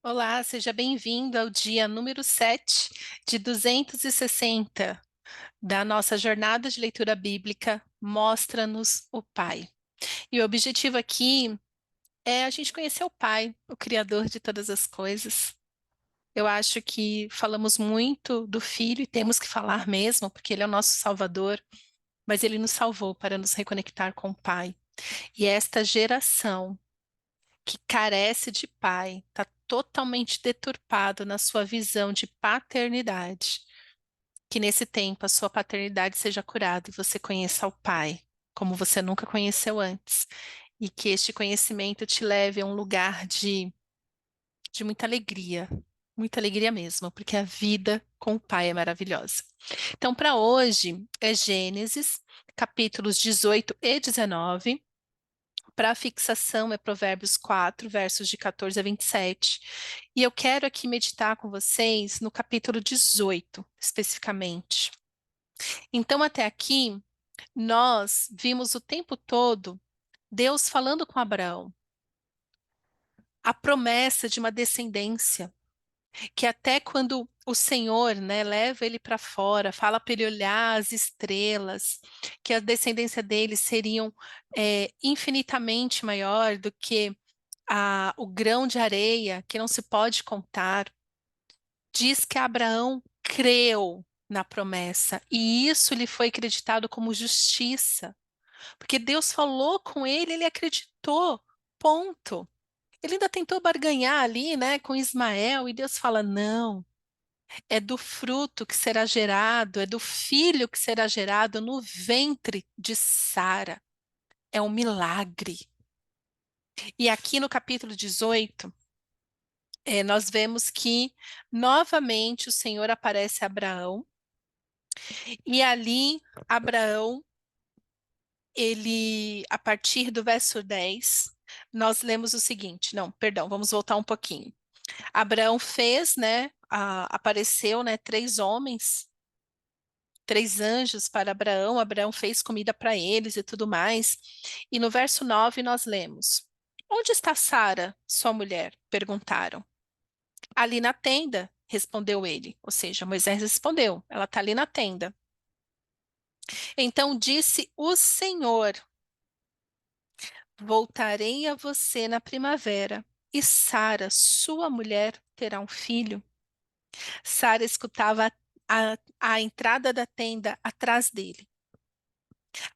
Olá, seja bem-vindo ao dia número 7 de 260 da nossa jornada de leitura bíblica Mostra-nos o Pai. E o objetivo aqui é a gente conhecer o Pai, o Criador de todas as coisas. Eu acho que falamos muito do Filho e temos que falar mesmo, porque Ele é o nosso Salvador, mas Ele nos salvou para nos reconectar com o Pai. E esta geração que carece de pai, está totalmente deturpado na sua visão de paternidade. Que nesse tempo a sua paternidade seja curada e você conheça o Pai, como você nunca conheceu antes. E que este conhecimento te leve a um lugar de muita alegria mesmo, porque a vida com o Pai é maravilhosa. Então, para hoje, é Gênesis, capítulos 18 e 19. Para fixação é Provérbios 4, versos de 14 a 27. E eu quero aqui meditar com vocês no capítulo 18, especificamente. Então, até aqui, nós vimos o tempo todo Deus falando com Abraão, a promessa de uma descendência, que até quando o Senhor, né, leva ele para fora, fala para ele olhar as estrelas, que a descendência dele seriam infinitamente maior do que o grão de areia que não se pode contar, diz que Abraão creu na promessa e isso lhe foi acreditado como justiça, porque Deus falou com ele, ele acreditou, ponto. Ele ainda tentou barganhar ali, né, com Ismael e Deus fala: não, é do fruto que será gerado, é do filho que será gerado no ventre de Sara. É um milagre. E aqui no capítulo 18, nós vemos que novamente o Senhor aparece a Abraão, e ali Abraão, ele, a partir do verso 10, nós lemos o seguinte, não, perdão, vamos voltar um pouquinho. Abraão fez, né, apareceu, né, três homens, três anjos para Abraão, Abraão fez comida para eles e tudo mais, e no verso 9 nós lemos, onde está Sara, sua mulher? Perguntaram. Ali na tenda, respondeu ele. Ou seja, Moisés respondeu, ela está ali na tenda. Então disse o Senhor: voltarei a você na primavera, e Sara, sua mulher, terá um filho. Sara escutava a entrada da tenda atrás dele.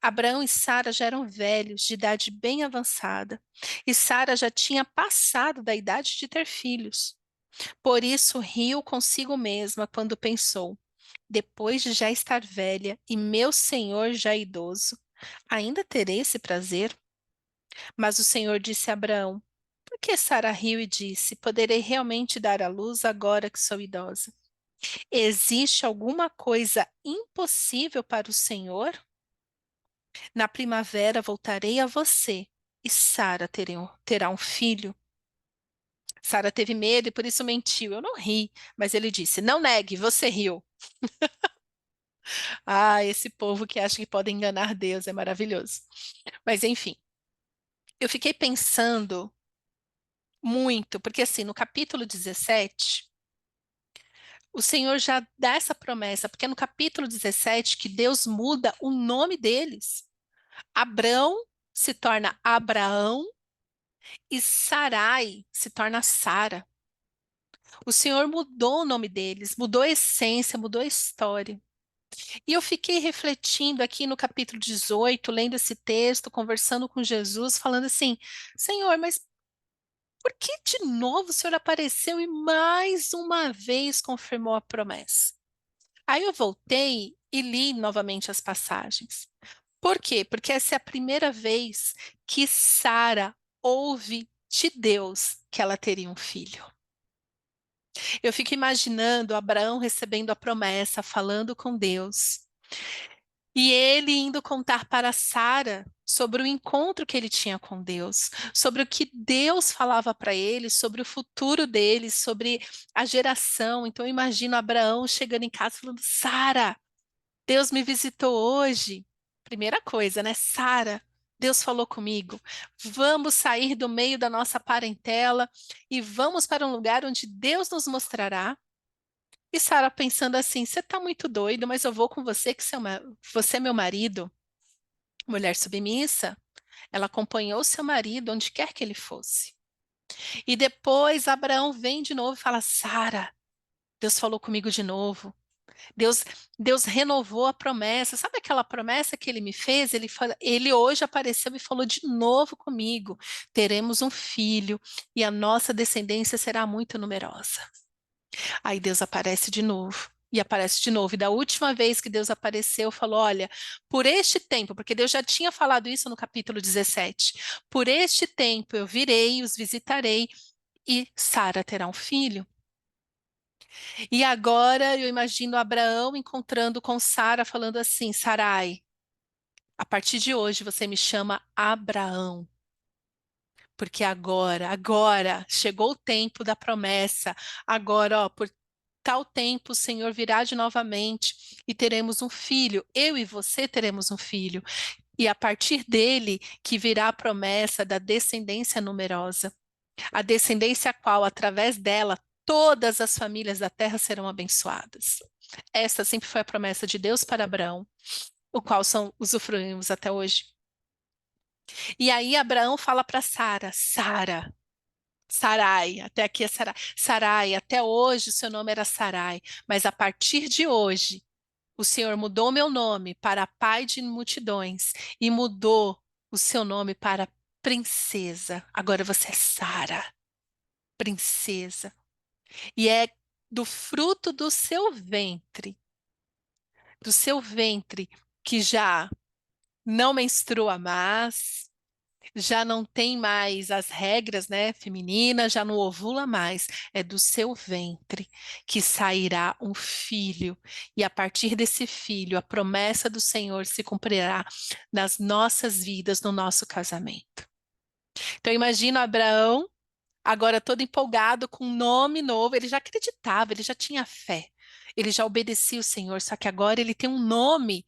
Abraão e Sara já eram velhos, de idade bem avançada, e Sara já tinha passado da idade de ter filhos. Por isso riu consigo mesma quando pensou: depois de já estar velha e meu senhor já idoso, ainda terei esse prazer? Mas o Senhor disse a Abraão: por que Sara riu e disse: poderei realmente dar à luz agora que sou idosa? Existe alguma coisa impossível para o Senhor? Na primavera voltarei a você e Sara terá um filho. Sara teve medo e por isso mentiu. Eu não ri, mas ele disse: não negue, você riu. Ah, esse povo que acha que pode enganar Deus é maravilhoso. Mas enfim, eu fiquei pensando muito, porque assim, no capítulo 17, o Senhor já dá essa promessa, porque é no capítulo 17 que Deus muda o nome deles. Abrão se torna Abraão e Sarai se torna Sara. O Senhor mudou o nome deles, mudou a essência, mudou a história. E eu fiquei refletindo aqui no capítulo 18, lendo esse texto, conversando com Jesus, falando assim: Senhor, mas por que de novo o Senhor apareceu e mais uma vez confirmou a promessa? Aí eu voltei e li novamente as passagens. Por quê? Porque essa é a primeira vez que Sara ouve de Deus que ela teria um filho. Eu fico imaginando Abraão recebendo a promessa, falando com Deus. E ele indo contar para Sara sobre o encontro que ele tinha com Deus, sobre o que Deus falava para ele, sobre o futuro dele, sobre a geração. Então eu imagino Abraão chegando em casa falando: Sara, Deus me visitou hoje. Primeira coisa, né? Sara, Deus falou comigo, vamos sair do meio da nossa parentela e vamos para um lugar onde Deus nos mostrará. E Sara pensando assim, você está muito doido, mas eu vou com você, que você é meu marido. Mulher submissa, ela acompanhou seu marido onde quer que ele fosse. E depois Abraão vem de novo e fala, Sara, Deus falou comigo de novo. Deus, Deus renovou a promessa. Sabe aquela promessa que ele me fez? Ele hoje apareceu e falou de novo comigo. Teremos um filho e a nossa descendência será muito numerosa. Aí Deus aparece de novo. E aparece de novo. E da última vez que Deus apareceu, falou: Olha, por este tempo, porque Deus já tinha falado isso no capítulo 17, por este tempo eu virei, os visitarei e Sara terá um filho. E agora eu imagino Abraão encontrando com Sara, falando assim: Sarai, a partir de hoje você me chama Abraão, porque agora chegou o tempo da promessa. Agora, ó, por tal tempo o Senhor virá de novamente e teremos um filho. Eu e você teremos um filho. E a partir dele que virá a promessa da descendência numerosa. A descendência a qual, através dela, todas as famílias da terra serão abençoadas. Essa sempre foi a promessa de Deus para Abraão, o qual usufruímos até hoje. E aí Abraão fala para Sara, Sara, Sarai, até aqui é Sarai, Sarai, até hoje o seu nome era Sarai, mas a partir de hoje o Senhor mudou meu nome para pai de multidões e mudou o seu nome para princesa. Agora você é Sara, princesa. E é do fruto do seu ventre, que já não menstrua mais, já não tem mais as regras, né, femininas, já não ovula mais, é do seu ventre que sairá um filho, e a partir desse filho, a promessa do Senhor se cumprirá nas nossas vidas, no nosso casamento. Então, imagina Abraão, agora todo empolgado com um nome novo, ele já acreditava, ele já tinha fé, ele já obedecia o Senhor, só que agora ele tem um nome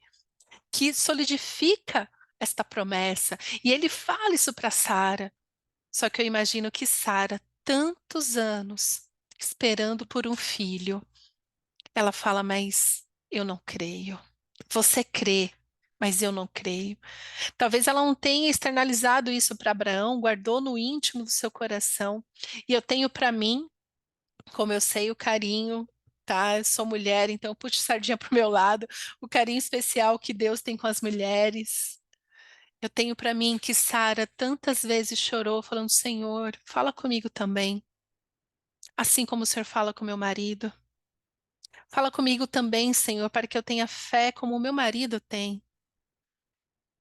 que solidifica esta promessa. E ele fala isso para Sara. Só que eu imagino que Sara, tantos anos esperando por um filho, ela fala: Mas eu não creio. Você crê, mas eu não creio. Talvez ela não tenha externalizado isso para Abraão, guardou no íntimo do seu coração. E eu tenho para mim, como eu sei o carinho, tá? Eu sou mulher, então eu puxo sardinha pro meu lado, o carinho especial que Deus tem com as mulheres. Eu tenho para mim que Sara tantas vezes chorou, falando: Senhor, fala comigo também, assim como o Senhor fala com meu marido. Fala comigo também, Senhor, para que eu tenha fé como o meu marido tem.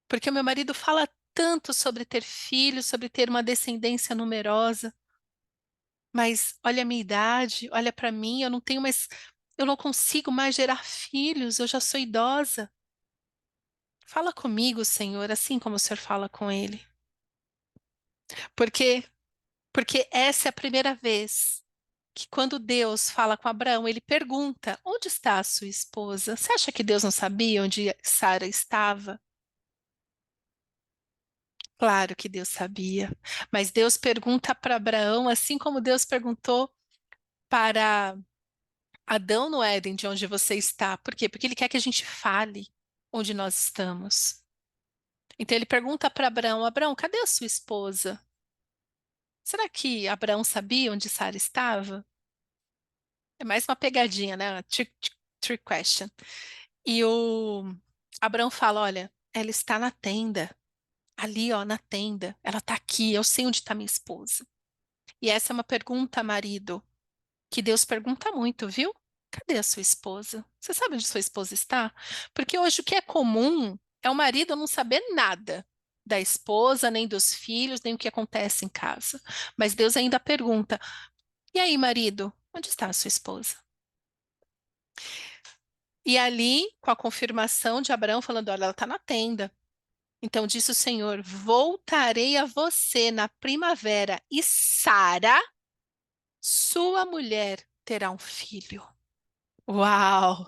Porque o meu marido fala tanto sobre ter filhos, sobre ter uma descendência numerosa, mas olha a minha idade, olha para mim, eu não consigo mais gerar filhos, eu já sou idosa. Fala comigo, Senhor, assim como o Senhor fala com ele. Porque porque essa é a primeira vez que quando Deus fala com Abraão, ele pergunta: Onde está a sua esposa? Você acha que Deus não sabia onde Sara estava? Claro que Deus sabia, mas Deus pergunta para Abraão, assim como Deus perguntou para Adão no Éden, de onde você está. Por quê? Porque ele quer que a gente fale onde nós estamos. Então ele pergunta para Abraão: Abraão, cadê a sua esposa? Será que Abraão sabia onde Sara estava? É mais uma pegadinha, né? Uma trick question. E o Abraão fala: Olha, ela está na tenda, ali, ó, na tenda. Ela está aqui, eu sei onde está minha esposa. E essa é uma pergunta, marido, que Deus pergunta muito, viu? Cadê a sua esposa? Você sabe onde sua esposa está? Porque hoje o que é comum é o marido não saber nada da esposa, nem dos filhos, nem o que acontece em casa. Mas Deus ainda pergunta: E aí, marido, onde está a sua esposa? E ali, com a confirmação de Abraão, falando: Olha, ela está na tenda. Então disse o Senhor: Voltarei a você na primavera, e Sara, sua mulher, terá um filho. Uau!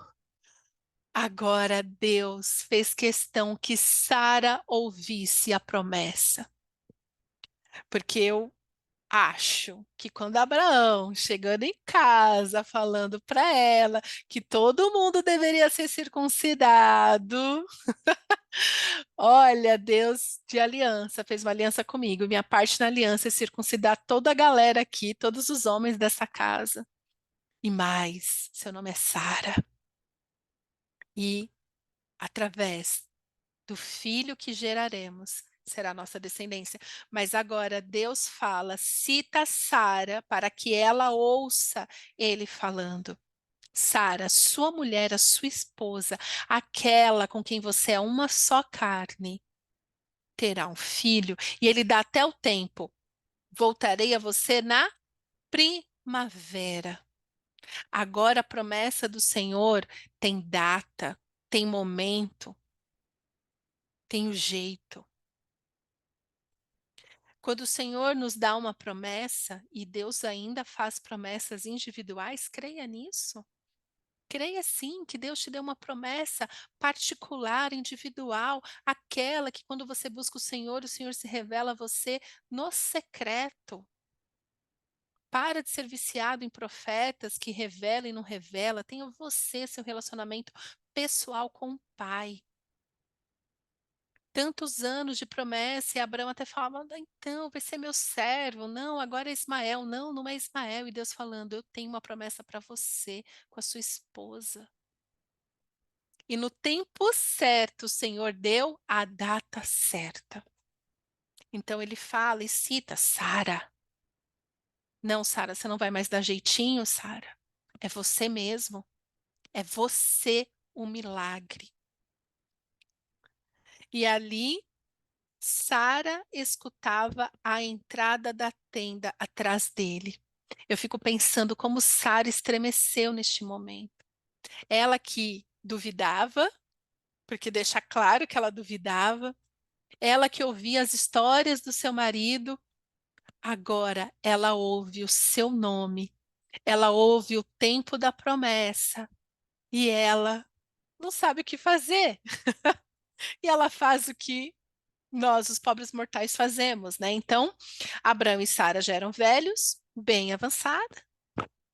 Agora Deus fez questão que Sara ouvisse a promessa, porque eu acho que quando Abraão, chegando em casa, falando para ela que todo mundo deveria ser circuncidado, olha, Deus de aliança fez uma aliança comigo. Minha parte na aliança é circuncidar toda a galera aqui, todos os homens dessa casa. E mais, seu nome é Sara. E através do filho que geraremos será a nossa descendência. Mas agora Deus fala, cita Sara para que ela ouça ele falando. Sara, sua mulher, a sua esposa, aquela com quem você é uma só carne, terá um filho, e ele dá até o tempo. Voltarei a você na primavera. Agora a promessa do Senhor tem data, tem momento, tem o jeito. Quando o Senhor nos dá uma promessa, e Deus ainda faz promessas individuais, creia nisso. Creia sim que Deus te deu uma promessa particular, individual, aquela que quando você busca o Senhor se revela a você no secreto. Para de ser viciado em profetas que revela e não revela. Tenha você seu relacionamento pessoal com o Pai. Tantos anos de promessa, e Abraão até falava, então, vai ser meu servo. Não, agora é Ismael. Não, não é Ismael. E Deus falando, eu tenho uma promessa para você com a sua esposa. E no tempo certo, o Senhor deu a data certa. Então ele fala e cita Sara. Não, Sara, você não vai mais dar jeitinho, Sara. É você mesmo. É você o milagre. E ali, Sara escutava a entrada da tenda atrás dele. Eu fico pensando como Sara estremeceu neste momento. Ela que duvidava, porque deixa claro que ela duvidava, ela que ouvia as histórias do seu marido, agora ela ouve o seu nome, ela ouve o tempo da promessa e ela não sabe o que fazer. E ela faz o que nós, os pobres mortais, fazemos, né? Então, Abraão e Sara já eram velhos, bem avançada.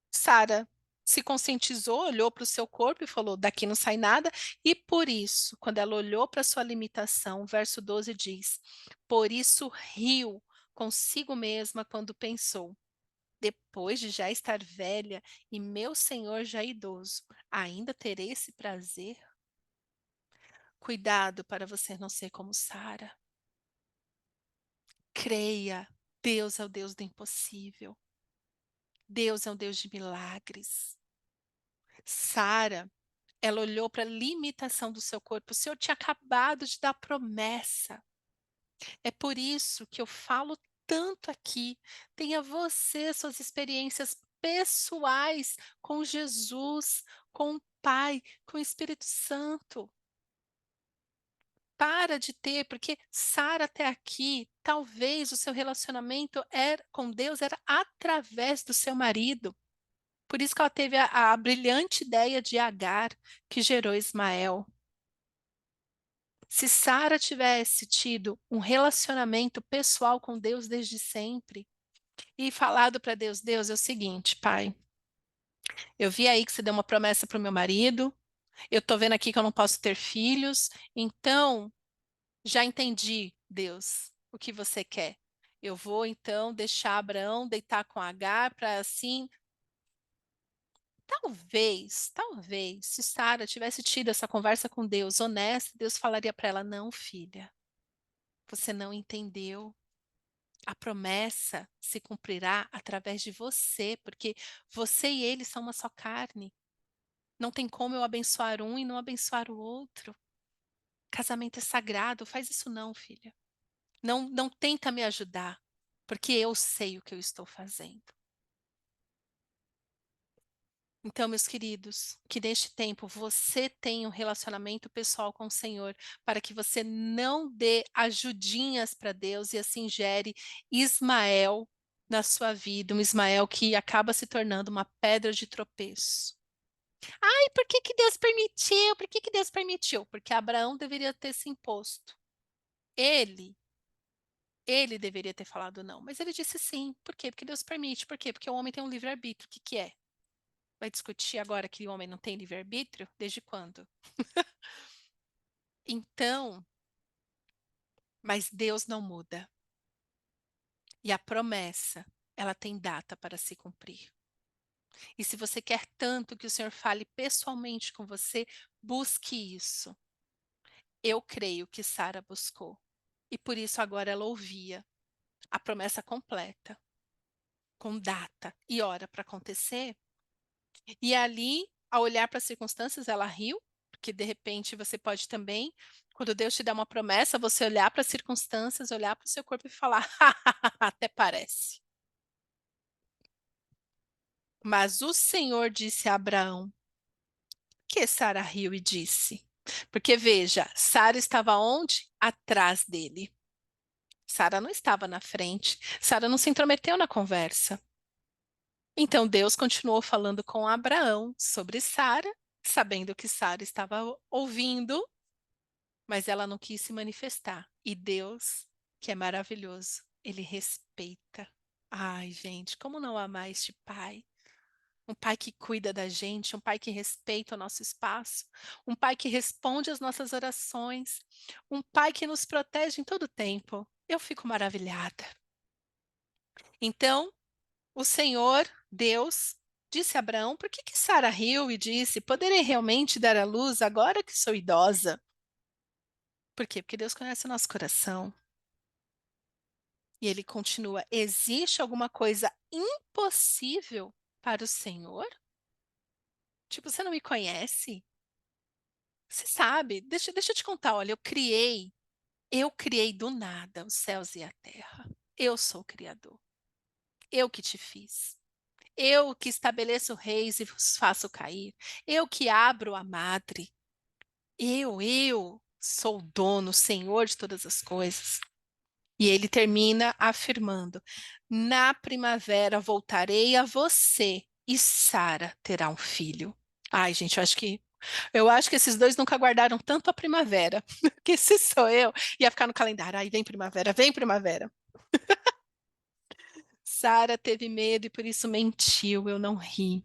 Sara se conscientizou, olhou para o seu corpo e falou: daqui não sai nada. E por isso, quando ela olhou para sua limitação, o verso 12 diz: por isso riu consigo mesma quando pensou: depois de já estar velha e meu senhor já idoso, ainda terei esse prazer? Cuidado para você não ser como Sara. Creia, Deus é o Deus do impossível. Deus é um Deus de milagres. Sara, ela olhou para a limitação do seu corpo. O Senhor tinha acabado de dar promessa. É por isso que eu falo tanto aqui. Tenha você suas experiências pessoais com Jesus, com o Pai, com o Espírito Santo. Para de ter, porque Sara até aqui, talvez o seu relacionamento com Deus era através do seu marido. Por isso que ela teve a brilhante ideia de Agar, que gerou Ismael. Se Sara tivesse tido um relacionamento pessoal com Deus desde sempre e falado para Deus, Deus, é o seguinte, pai, eu vi aí que você deu uma promessa para o meu marido, eu estou vendo aqui que eu não posso ter filhos, então já entendi, Deus, o que você quer. Eu vou então deixar Abraão deitar com Agar para assim. Talvez, se Sara tivesse tido essa conversa com Deus honesta, Deus falaria para ela: não, filha, você não entendeu. A promessa se cumprirá através de você, porque você e ele são uma só carne. Não tem como eu abençoar um e não abençoar o outro. Casamento é sagrado, faz isso não, filha. Não, não tenta me ajudar, porque eu sei o que eu estou fazendo. Então, meus queridos, que neste tempo você tenha um relacionamento pessoal com o Senhor, para que você não dê ajudinhas para Deus e assim gere Ismael na sua vida, um Ismael que acaba se tornando uma pedra de tropeço. E por que que Deus permitiu? Por que que Deus permitiu? Porque Abraão deveria ter se imposto. Ele, ele deveria ter falado não, mas ele disse sim. Por quê? Porque Deus permite. Por quê? Porque o homem tem um livre-arbítrio. O que que é? Vai discutir agora que o homem não tem livre-arbítrio? Desde quando? Então, mas Deus não muda. E a promessa, ela tem data para se cumprir. E se você quer tanto que o Senhor fale pessoalmente com você, busque isso. Eu creio que Sara buscou. E por isso agora ela ouvia a promessa completa, com data e hora para acontecer. E ali, ao olhar para as circunstâncias, ela riu, porque de repente você pode também, quando Deus te dá uma promessa, você olhar para as circunstâncias, olhar para o seu corpo e falar, até parece. Mas o Senhor disse a Abraão, que Sara riu e disse. Porque veja, Sara estava onde? Atrás dele. Sara não estava na frente. Sara não se intrometeu na conversa. Então Deus continuou falando com Abraão sobre Sara, sabendo que Sara estava ouvindo, mas ela não quis se manifestar. E Deus, que é maravilhoso, ele respeita. Ai, gente, como não amar este pai? Um pai que cuida da gente, um pai que respeita o nosso espaço, um pai que responde às nossas orações, um pai que nos protege em todo tempo. Eu fico maravilhada. Então, o Senhor, Deus, disse a Abraão: por que que Sara riu e disse: poderei realmente dar à luz agora que sou idosa? Por quê? Porque Deus conhece o nosso coração. E ele continua: existe alguma coisa impossível para o Senhor? Tipo, você não me conhece? Você sabe, deixa eu te contar, olha, eu criei do nada os céus e a terra. Eu sou o Criador. Eu que te fiz. Eu que estabeleço reis e vos faço cair. Eu que abro a madre. Eu sou o dono, o Senhor de todas as coisas. E ele termina afirmando: na primavera voltarei a você e Sara terá um filho. Ai, gente, eu acho que esses dois nunca guardaram tanto a primavera, que se sou eu, ia ficar no calendário. Ai, vem primavera, vem primavera. Sara teve medo e por isso mentiu, eu não ri.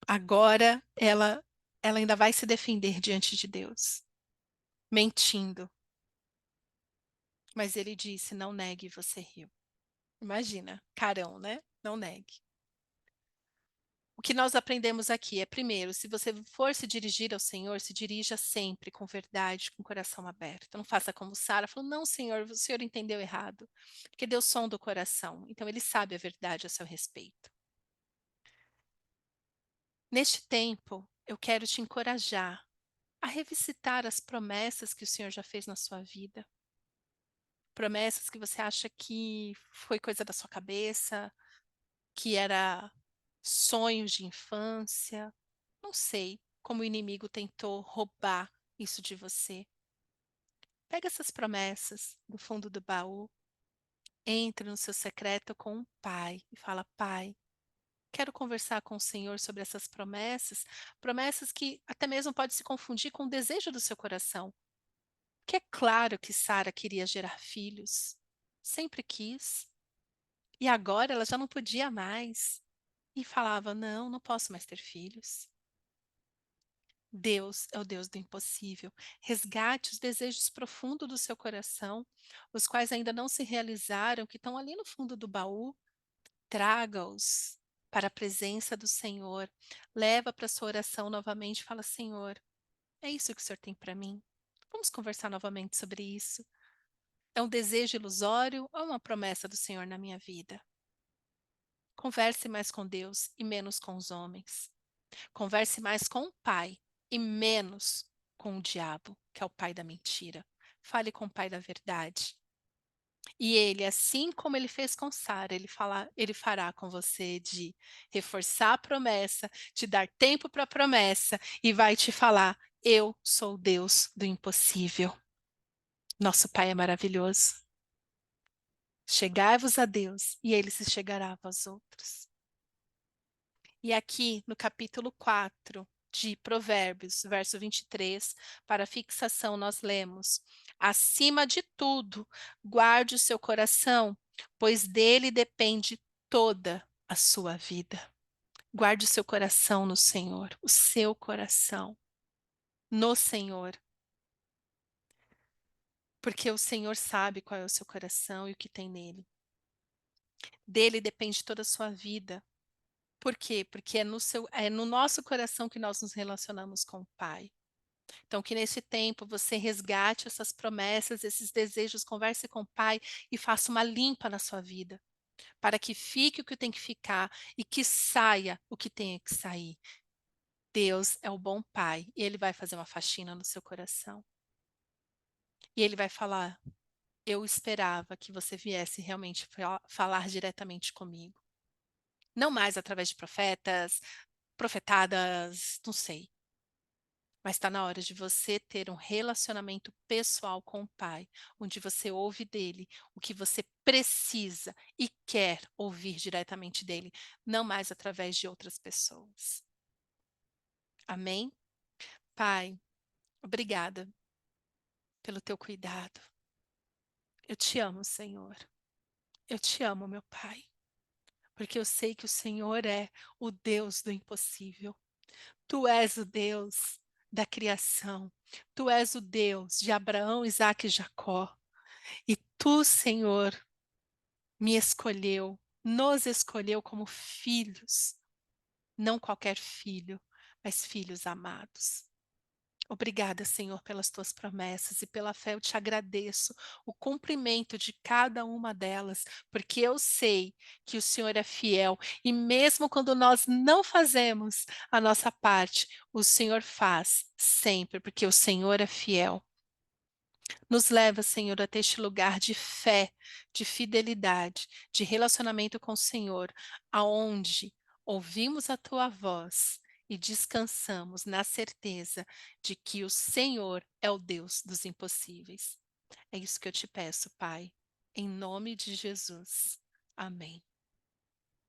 Agora ela ainda vai se defender diante de Deus, mentindo. Mas ele disse: não negue, você riu. Imagina, carão, né? Não negue. O que nós aprendemos aqui é, primeiro, se você for se dirigir ao Senhor, se dirija sempre com verdade, com o coração aberto. Não faça como Sara, falou: não, Senhor, o Senhor entendeu errado. Porque Deus sonda o coração, então Ele sabe a verdade a seu respeito. Neste tempo, eu quero te encorajar a revisitar as promessas que o Senhor já fez na sua vida. Promessas que você acha que foi coisa da sua cabeça, que era sonhos de infância. Não sei como o inimigo tentou roubar isso de você. Pega essas promessas do fundo do baú, entra no seu secreto com o pai e fala: Pai, quero conversar com o Senhor sobre essas promessas, promessas que até mesmo pode se confundir com o desejo do seu coração. Que é claro que Sara queria gerar filhos, sempre quis, e agora ela já não podia mais. E falava: não, não posso mais ter filhos. Deus é o Deus do impossível. Resgate os desejos profundos do seu coração, os quais ainda não se realizaram, que estão ali no fundo do baú. Traga-os para a presença do Senhor. Leva para a sua oração novamente e fala: Senhor, é isso que o Senhor tem para mim? Vamos conversar novamente sobre isso. É um desejo ilusório ou uma promessa do Senhor na minha vida? Converse mais com Deus e menos com os homens. Converse mais com o Pai e menos com o diabo, que é o pai da mentira. Fale com o pai da verdade. E ele, assim como ele fez com Sara, ele fará com você de reforçar a promessa, te dar tempo para a promessa e vai te falar: eu sou o Deus do impossível. Nosso Pai é maravilhoso. Chegai-vos a Deus e ele se chegará a vós outros. E aqui no capítulo 4 de Provérbios, verso 23, para fixação, nós lemos: acima de tudo, guarde o seu coração, pois dele depende toda a sua vida. Guarde o seu coração no Senhor, o seu coração no Senhor, porque o Senhor sabe qual é o seu coração e o que tem nele. Dele depende toda a sua vida. Por quê? Porque é no nosso coração que nós nos relacionamos com o Pai. Então, que nesse tempo você resgate essas promessas, esses desejos, converse com o Pai e faça uma limpa na sua vida, para que fique o que tem que ficar e que saia o que tem que sair. Deus é o bom Pai e Ele vai fazer uma faxina no seu coração. E Ele vai falar: eu esperava que você viesse realmente falar diretamente comigo. Não mais através de profetas, profetadas, não sei. Mas está na hora de você ter um relacionamento pessoal com o Pai, onde você ouve dele o que você precisa e quer ouvir diretamente dele, não mais através de outras pessoas. Amém? Pai, obrigada pelo teu cuidado. Eu te amo, Senhor. Eu te amo, meu Pai, porque eu sei que o Senhor é o Deus do impossível. Tu és o Deus da criação. Tu és o Deus de Abraão, Isaque e Jacó. E tu, Senhor, me escolheu, nos escolheu como filhos, não qualquer filho, mas filhos amados. Obrigada, Senhor, pelas tuas promessas e pela fé eu te agradeço o cumprimento de cada uma delas, porque eu sei que o Senhor é fiel e mesmo quando nós não fazemos a nossa parte, o Senhor faz sempre, porque o Senhor é fiel. Nos leva, Senhor, até este lugar de fé, de fidelidade, de relacionamento com o Senhor, aonde ouvimos a tua voz e descansamos na certeza de que o Senhor é o Deus dos impossíveis. É isso que eu te peço, Pai, em nome de Jesus. Amém.